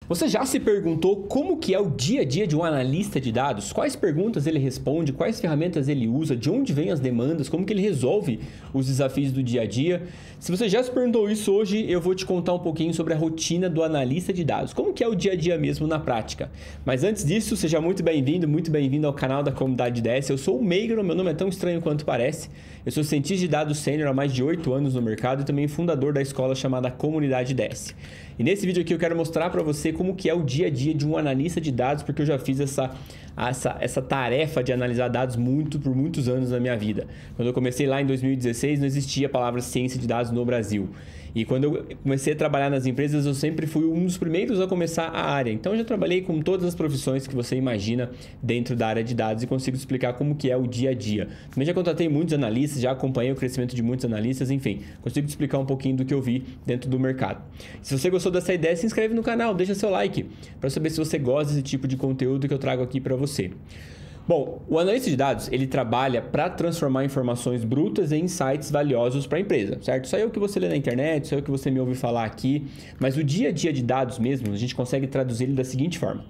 Você já se perguntou como que é o dia a dia de um analista de dados? Quais perguntas ele responde? Quais ferramentas ele usa? De onde vêm as demandas? Como que ele resolve os desafios do dia a dia? Se você já se perguntou isso hoje, eu vou te contar um pouquinho sobre a rotina do analista de dados. Como que é o dia a dia mesmo na prática? Mas antes disso, seja muito bem-vindo ao canal da Comunidade DS. Eu sou o Meigro, meu nome é tão estranho quanto parece. Eu sou cientista de dados sênior há mais de 8 anos no mercado e também fundador da escola chamada Comunidade DS. E nesse vídeo aqui eu quero mostrar para você como que é o dia a dia de um analista de dados, porque eu já fiz essa tarefa de analisar dados por muitos anos na minha vida. Quando eu comecei lá em 2016, não existia a palavra ciência de dados no Brasil. E quando eu comecei a trabalhar nas empresas, eu sempre fui um dos primeiros a começar a área. Então, eu já trabalhei com todas as profissões que você imagina dentro da área de dados e consigo explicar como que é o dia a dia. Também já contratei muitos analistas, já acompanhei o crescimento de muitos analistas, enfim, consigo te explicar um pouquinho do que eu vi dentro do mercado. Se você gostou dessa ideia, se inscreve no canal, deixa seu like para saber se você gosta desse tipo de conteúdo que eu trago aqui para você. Bom, o analista de dados, ele trabalha para transformar informações brutas em insights valiosos para a empresa, certo? Isso aí é o que você lê na internet, isso aí é o que você me ouve falar aqui, mas o dia a dia de dados mesmo, a gente consegue traduzir ele da seguinte forma.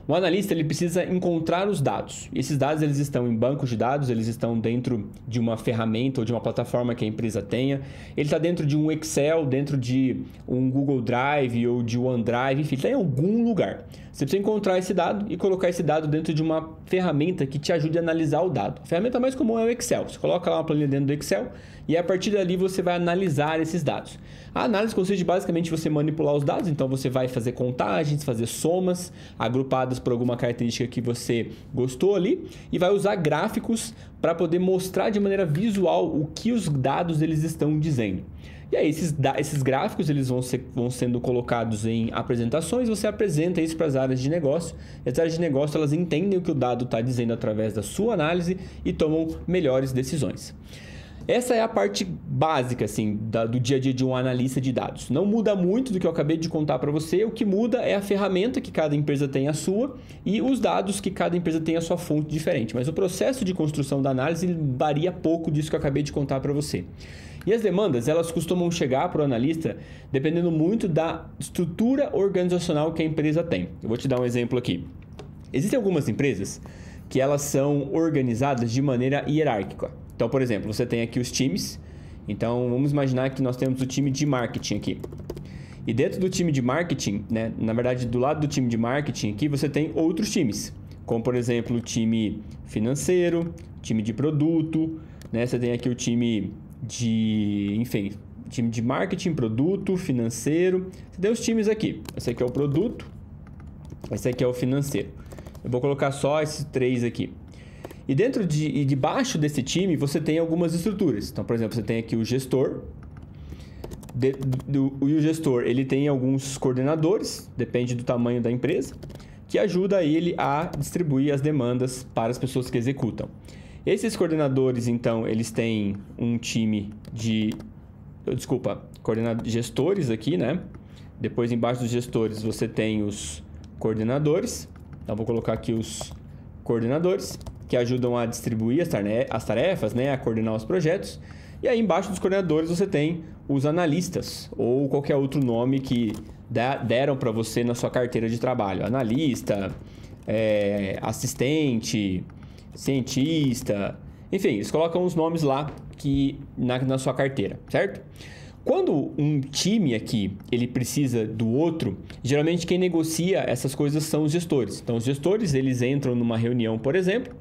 O analista, ele precisa encontrar os dados. Esses dados, eles estão em bancos de dados, eles estão dentro de uma ferramenta ou de uma plataforma que a empresa tenha. Ele está dentro de um Excel, dentro de um Google Drive ou de OneDrive, enfim, está em algum lugar. Você precisa encontrar esse dado e colocar esse dado dentro de uma ferramenta que te ajude a analisar o dado. A ferramenta mais comum é o Excel. Você coloca lá uma planilha dentro do Excel e a partir dali você vai analisar esses dados. A análise consiste basicamente em você manipular os dados, então você vai fazer contagens, fazer somas agrupadas por alguma característica que você gostou ali e vai usar gráficos para poder mostrar de maneira visual o que os dados eles estão dizendo. E aí, esses gráficos eles vão sendo colocados em apresentações, você apresenta isso para as áreas de negócio. E as áreas de negócio elas entendem o que o dado está dizendo através da sua análise e tomam melhores decisões. Essa é a parte básica assim, do dia a dia de um analista de dados. Não muda muito do que eu acabei de contar para você. O que muda é a ferramenta que cada empresa tem a sua e os dados que cada empresa tem a sua fonte diferente. Mas o processo de construção da análise varia pouco disso que eu acabei de contar para você. E as demandas, elas costumam chegar para o analista dependendo muito da estrutura organizacional que a empresa tem. Eu vou te dar um exemplo aqui. Existem algumas empresas que elas são organizadas de maneira hierárquica. Então, por exemplo, você tem aqui os times. Então, vamos imaginar que nós temos o time de marketing aqui. E dentro do time de marketing, né, na verdade, do lado do time de marketing aqui, você tem outros times. Como, por exemplo, o time financeiro, time de produto, né? Você tem aqui o time time de marketing, produto, financeiro. Você tem os times aqui. Esse aqui é o produto, esse aqui é o financeiro. Eu vou colocar só esses três aqui. E debaixo desse time você tem algumas estruturas. Então, por exemplo, você tem aqui o gestor. E o gestor ele tem alguns coordenadores, depende do tamanho da empresa, que ajuda ele a distribuir as demandas para as pessoas que executam. Esses coordenadores, então, eles têm um time de... gestores aqui, né? Depois, embaixo dos gestores, você tem os coordenadores. Então, vou colocar aqui os coordenadores, que ajudam a distribuir as tarefas, né? A coordenar os projetos. E aí, embaixo dos coordenadores, você tem os analistas, ou qualquer outro nome que deram para você na sua carteira de trabalho. Analista, assistente... cientista, enfim, eles colocam os nomes lá na sua carteira, certo? Quando um time aqui, ele precisa do outro, geralmente quem negocia essas coisas são os gestores. Então, os gestores, eles entram numa reunião, por exemplo,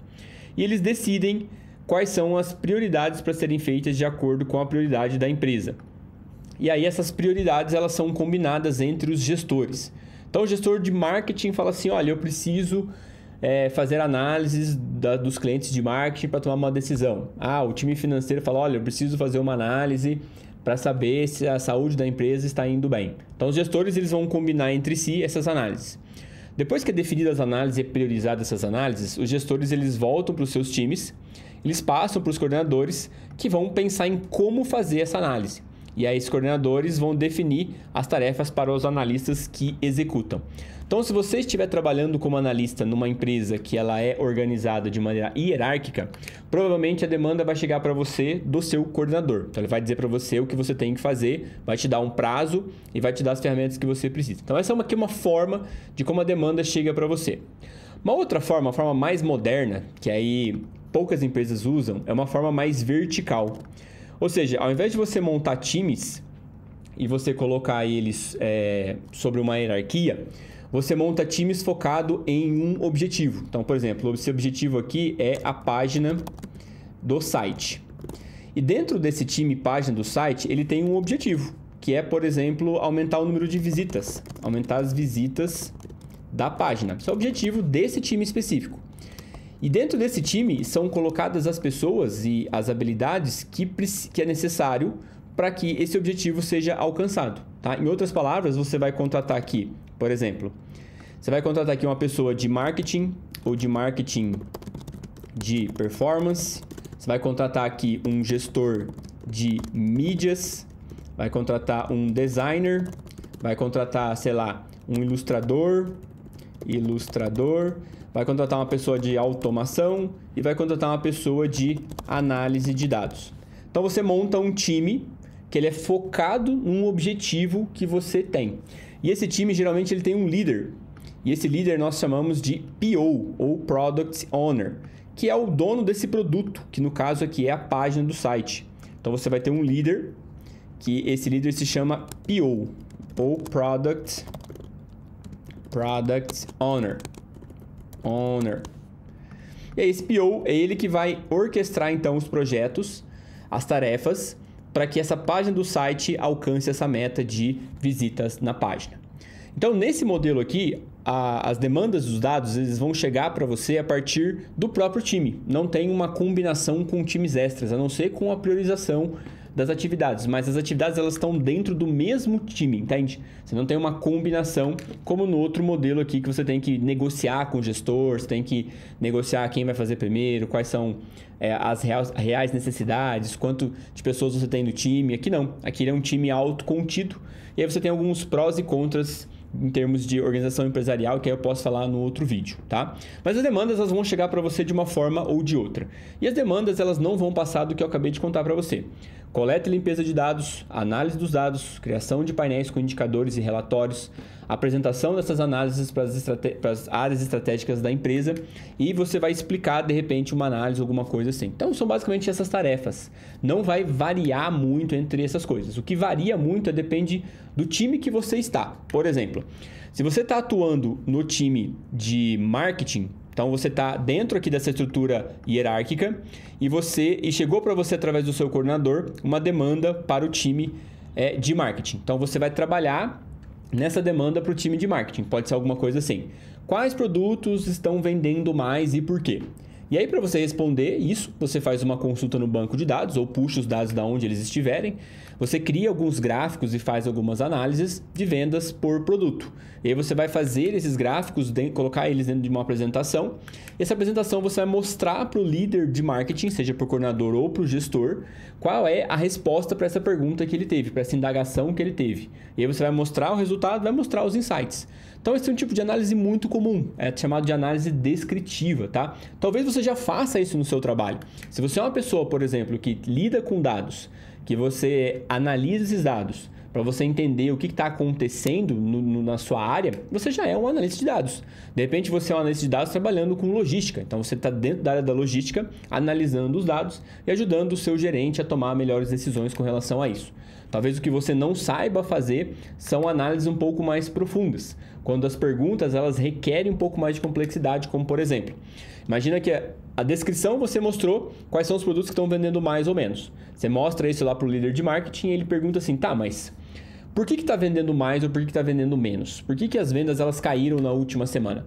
e eles decidem quais são as prioridades para serem feitas de acordo com a prioridade da empresa. E aí, essas prioridades, elas são combinadas entre os gestores. Então, o gestor de marketing fala assim, olha, eu preciso... fazer análises dos clientes de marketing para tomar uma decisão. O time financeiro fala, olha, eu preciso fazer uma análise para saber se a saúde da empresa está indo bem. Então, os gestores eles vão combinar entre si essas análises. Depois que é definida as análises e priorizadas essas análises, os gestores eles voltam para os seus times, eles passam para os coordenadores que vão pensar em como fazer essa análise. E aí, esses coordenadores vão definir as tarefas para os analistas que executam. Então, se você estiver trabalhando como analista numa empresa que ela é organizada de maneira hierárquica, provavelmente a demanda vai chegar para você do seu coordenador. Então, ele vai dizer para você o que você tem que fazer, vai te dar um prazo e vai te dar as ferramentas que você precisa. Então, essa é uma forma de como a demanda chega para você. Uma outra forma, a forma mais moderna, que aí poucas empresas usam, é uma forma mais vertical. Ou seja, ao invés de você montar times e você colocar eles sobre uma hierarquia, você monta times focado em um objetivo. Então, por exemplo, esse objetivo aqui é a página do site. E dentro desse time página do site, ele tem um objetivo, que é, por exemplo, aumentar o número de visitas, aumentar as visitas da página. Esse é o objetivo desse time específico. E dentro desse time são colocadas as pessoas e as habilidades que é necessário para que esse objetivo seja alcançado. Tá? Em outras palavras, você vai contratar aqui, por exemplo, você vai contratar aqui uma pessoa de marketing ou de marketing de performance, você vai contratar aqui um gestor de mídias, vai contratar um designer, vai contratar, sei lá, um ilustrador, vai contratar uma pessoa de automação e vai contratar uma pessoa de análise de dados. Então você monta um time que ele é focado num objetivo que você tem. E esse time geralmente ele tem um líder. E esse líder nós chamamos de PO ou Product Owner, que é o dono desse produto, que no caso aqui é a página do site. Então você vai ter um líder, que esse líder se chama PO ou Product Owner. E aí esse PO é ele que vai orquestrar então os projetos, as tarefas, para que essa página do site alcance essa meta de visitas na página. Então, nesse modelo aqui, as demandas dos dados eles vão chegar para você a partir do próprio time. Não tem uma combinação com times extras, a não ser com a priorização das atividades. Mas as atividades elas estão dentro do mesmo time, entende? Você não tem uma combinação como no outro modelo aqui que você tem que negociar com o gestor, você tem que negociar quem vai fazer primeiro, quais são as reais necessidades, quanto de pessoas você tem no time. Aqui não, aqui é um time autocontido e aí você tem alguns prós e contras em termos de organização empresarial, que aí eu posso falar no outro vídeo, tá? Mas as demandas elas vão chegar para você de uma forma ou de outra. E as demandas elas não vão passar do que eu acabei de contar para você. Coleta e limpeza de dados, análise dos dados, criação de painéis com indicadores e relatórios, apresentação dessas análises para as áreas estratégicas da empresa e você vai explicar, de repente, uma análise, alguma coisa assim. Então, são basicamente essas tarefas. Não vai variar muito entre essas coisas. O que varia muito depende do time que você está. Por exemplo, se você está atuando no time de marketing, então você está dentro aqui dessa estrutura hierárquica e chegou para você através do seu coordenador uma demanda para o time de marketing. Então você vai trabalhar nessa demanda para o time de marketing. Pode ser alguma coisa assim. Quais produtos estão vendendo mais e por quê? E aí, para você responder isso, você faz uma consulta no banco de dados ou puxa os dados de onde eles estiverem. Você cria alguns gráficos e faz algumas análises de vendas por produto. E aí você vai fazer esses gráficos, colocar eles dentro de uma apresentação. E essa apresentação você vai mostrar para o líder de marketing, seja para o coordenador ou para o gestor, qual é a resposta para essa pergunta que ele teve, para essa indagação que ele teve. E aí você vai mostrar o resultado, vai mostrar os insights. Então, esse é um tipo de análise muito comum, é chamado de análise descritiva, tá? Talvez você já faça isso no seu trabalho. Se você é uma pessoa, por exemplo, que lida com dados, que você analisa esses dados para você entender o que está acontecendo na sua área, você já é um analista de dados. De repente, você é um analista de dados trabalhando com logística. Então, você está dentro da área da logística, analisando os dados e ajudando o seu gerente a tomar melhores decisões com relação a isso. Talvez o que você não saiba fazer são análises um pouco mais profundas, quando as perguntas elas requerem um pouco mais de complexidade, como por exemplo, imagina que a descrição você mostrou quais são os produtos que estão vendendo mais ou menos. Você mostra isso lá para o líder de marketing e ele pergunta assim, tá, mas por que está vendendo mais ou por que está vendendo menos? Por que as vendas elas caíram na última semana?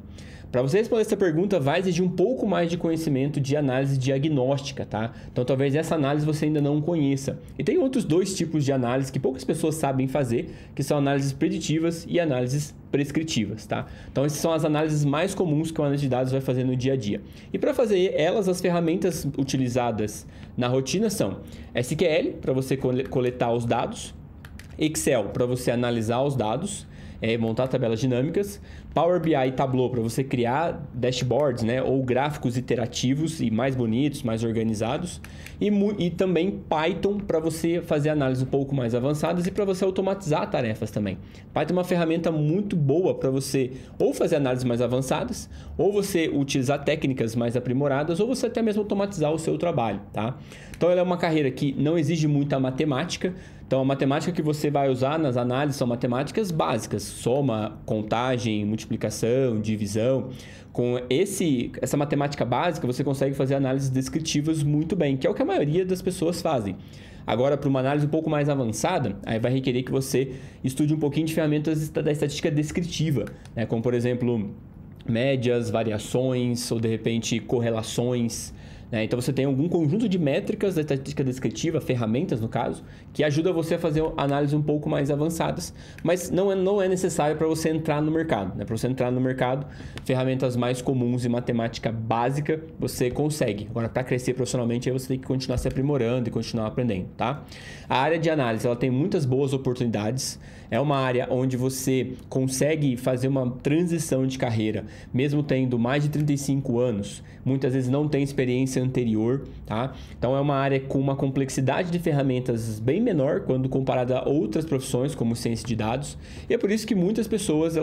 Para você responder essa pergunta, vai exigir um pouco mais de conhecimento de análise diagnóstica, tá? Então, talvez essa análise você ainda não conheça. E tem outros dois tipos de análise que poucas pessoas sabem fazer, que são análises preditivas e análises prescritivas, tá? Então, essas são as análises mais comuns que o analista de dados vai fazer no dia a dia. E para fazer elas, as ferramentas utilizadas na rotina são SQL, para você coletar os dados, Excel para você analisar os dados, montar tabelas dinâmicas, Power BI e Tableau para você criar dashboards, né, ou gráficos iterativos e mais bonitos, mais organizados, e também Python para você fazer análises um pouco mais avançadas e para você automatizar tarefas também. Python é uma ferramenta muito boa para você ou fazer análises mais avançadas, ou você utilizar técnicas mais aprimoradas, ou você até mesmo automatizar o seu trabalho, tá? Então ela é uma carreira que não exige muita matemática. Então, a matemática que você vai usar nas análises são matemáticas básicas, soma, contagem, multiplicação, divisão. Com essa matemática básica, você consegue fazer análises descritivas muito bem, que é o que a maioria das pessoas fazem. Agora, para uma análise um pouco mais avançada, aí vai requerer que você estude um pouquinho de ferramentas da estatística descritiva, né? Como, por exemplo, médias, variações ou, de repente, correlações. Então, você tem algum conjunto de métricas da estatística descritiva, ferramentas no caso, que ajuda você a fazer análises um pouco mais avançadas, mas não é necessário para você entrar no mercado. Para você entrar no mercado, ferramentas mais comuns e matemática básica você consegue. Agora, para crescer profissionalmente, aí você tem que continuar se aprimorando e continuar aprendendo, tá? A área de análise ela tem muitas boas oportunidades. É uma área onde você consegue fazer uma transição de carreira, mesmo tendo mais de 35 anos, muitas vezes não tem experiência anterior, tá? Então é uma área com uma complexidade de ferramentas bem menor quando comparada a outras profissões, como ciência de dados, e é por isso que muitas pessoas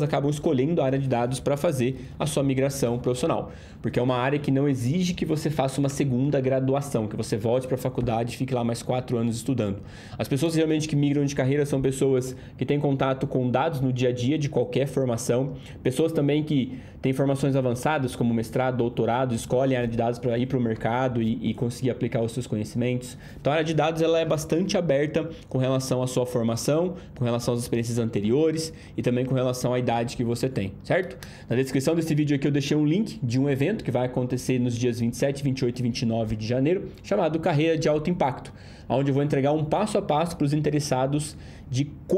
acabam escolhendo a área de dados para fazer a sua migração profissional, porque é uma área que não exige que você faça uma segunda graduação, que você volte para a faculdade e fique lá mais 4 anos estudando. As pessoas realmente que migram de carreira são pessoas que têm contato com dados no dia a dia de qualquer formação, pessoas também que têm formações avançadas como mestrado, doutorado, escolhem a área de dados para ir para o mercado e conseguir aplicar os seus conhecimentos. Então a área de dados ela é bastante aberta com relação à sua formação, com relação às experiências anteriores e também com relação à idade que você tem, certo? Na descrição desse vídeo aqui eu deixei um link de um evento que vai acontecer nos dias 27, 28 e 29 de janeiro, chamado Carreira de Alto Impacto, onde eu vou entregar um passo a passo para os interessados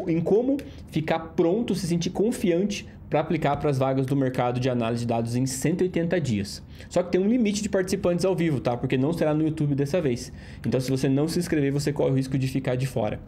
em como ficar pronto, se sentir confiante para aplicar para as vagas do mercado de análise de dados em 180 dias. Só que tem um limite de participantes ao vivo, tá? Porque não será no YouTube dessa vez. Então, se você não se inscrever, você corre o risco de ficar de fora.